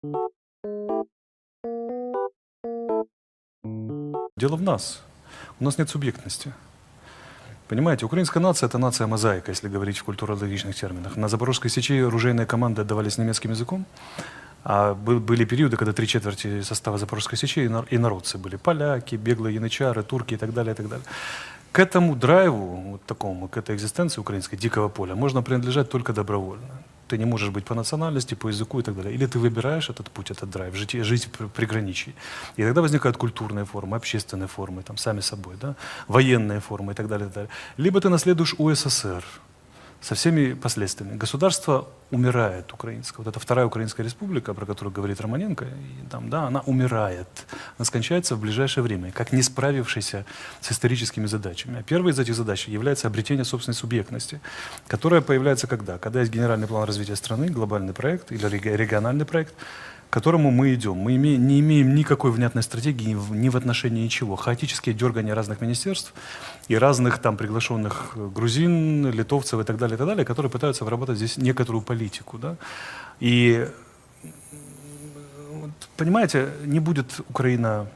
Дело в нас. У нас нет субъектности. Понимаете, украинская нация – это нация-мозаика, если говорить в культурологичных терминах. На Запорожской сечи оружейные команды отдавались немецким языком, а были периоды, когда 3/4 состава Запорожской сечи инородцы были. Поляки, беглые янычары, турки и так далее, и так далее. К этому драйву, вот такому, к этой экзистенции украинской, дикого поля, можно принадлежать только добровольно. Ты не можешь быть по национальности, по языку и так далее. Или ты выбираешь этот путь, этот драйв, жить в приграничии. И тогда возникают культурные формы, общественные формы, там, сами собой, да? Военные формы и так далее, и так далее. Либо ты наследуешь УССР со всеми последствиями. Государство умирает украинское. Вот эта вторая Украинская республика, про которую говорит Романенко, и там, да, она умирает. Она скончается в ближайшее время, как не справившийся с историческими задачами. А первой из этих задач является обретение собственной субъектности, которая появляется когда? Когда есть генеральный план развития страны, глобальный проект или региональный проект, к которому мы идем. Мы не имеем никакой внятной стратегии ни в отношении ничего. Хаотические дергания разных министерств и разных там приглашенных грузин, литовцев и так далее, которые пытаются выработать здесь некоторую политику. Да? И, понимаете, не будет Украина,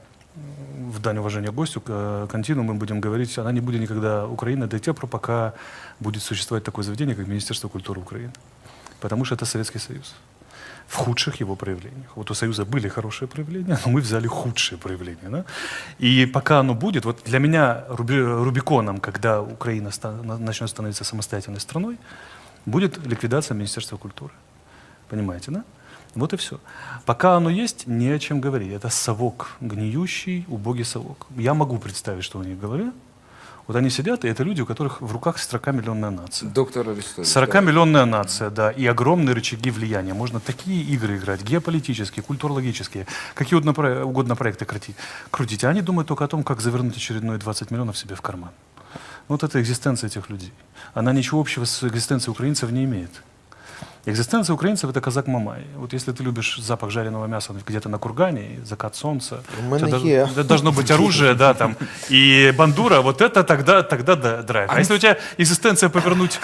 в дань уважения гостю, континуум мы будем говорить, она не будет никогда Украина до тех пор, пока будет существовать такое заведение, как Министерство культуры Украины. Потому что это Советский Союз. В худших его проявлениях. Вот у Союза были хорошие проявления, но мы взяли худшие проявления. Да? И пока оно будет, вот для меня рубиконом, когда Украина начнет становиться самостоятельной страной, будет ликвидация Министерства культуры. Понимаете, да? Вот и все. Пока оно есть, не о чем говорить. Это совок, гниющий, убогий совок. Я могу представить, что у них в голове. Вот они сидят, и это люди, у которых в руках 40-миллионная нация. Доктор Арестович. 40-миллионная нация, да, и огромные рычаги влияния. Можно такие игры играть, геополитические, культурологические, какие угодно проекты крутить. А они думают только о том, как завернуть очередные 20 миллионов себе в карман. Вот это экзистенция этих людей. Она ничего общего с экзистенцией украинцев не имеет. Экзистенция украинцев – это казак Мамай. Вот если ты любишь запах жареного мяса где-то на кургане, закат солнца, должно быть оружие, да, там, и бандура, вот это тогда да, драйв. А если у тебя экзистенция повернуть,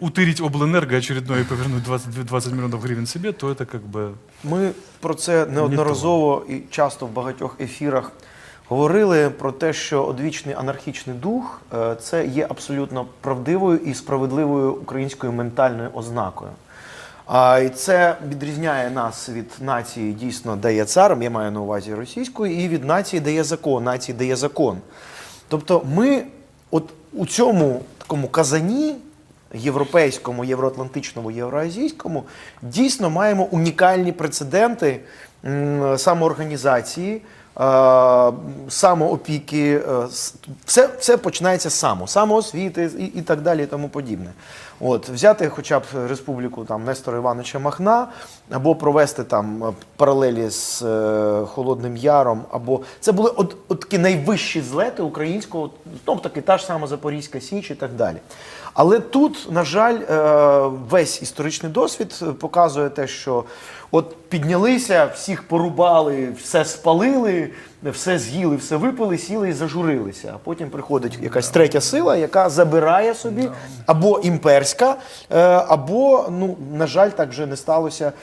утырить облэнерго очередное и повернуть 20 миллионов гривен себе, то это как бы… Ми про це неодноразово і часто в багатьох ефірах говорили про те, що одвічний анархічний дух – це є абсолютно правдивою і справедливою українською ментальною ознакою. І це відрізняє нас від нації, дійсно, де є цар, я маю на увазі російської, і від нації, де є закон, нації, де є закон. Тобто ми от у цьому такому казані європейському, євроатлантичному, євроазійському дійсно маємо унікальні прецеденти самоорганізації, самоопіки, все починається самоосвіти і так далі і тому подібне. От, взяти хоча б республіку там, Нестора Івановича Махна, або провести там паралелі з Холодним Яром, або це були от такі найвищі злети українського, ну, таки та ж сама Запорізька Січ і так далі. Але тут, на жаль, весь історичний досвід показує те, що от піднялися, всіх порубали, все спалили, все з'їли, все випили, сіли і зажурилися. А потім приходить якась третя сила, яка забирає собі, або імперська, або, ну, на жаль, так вже не сталося,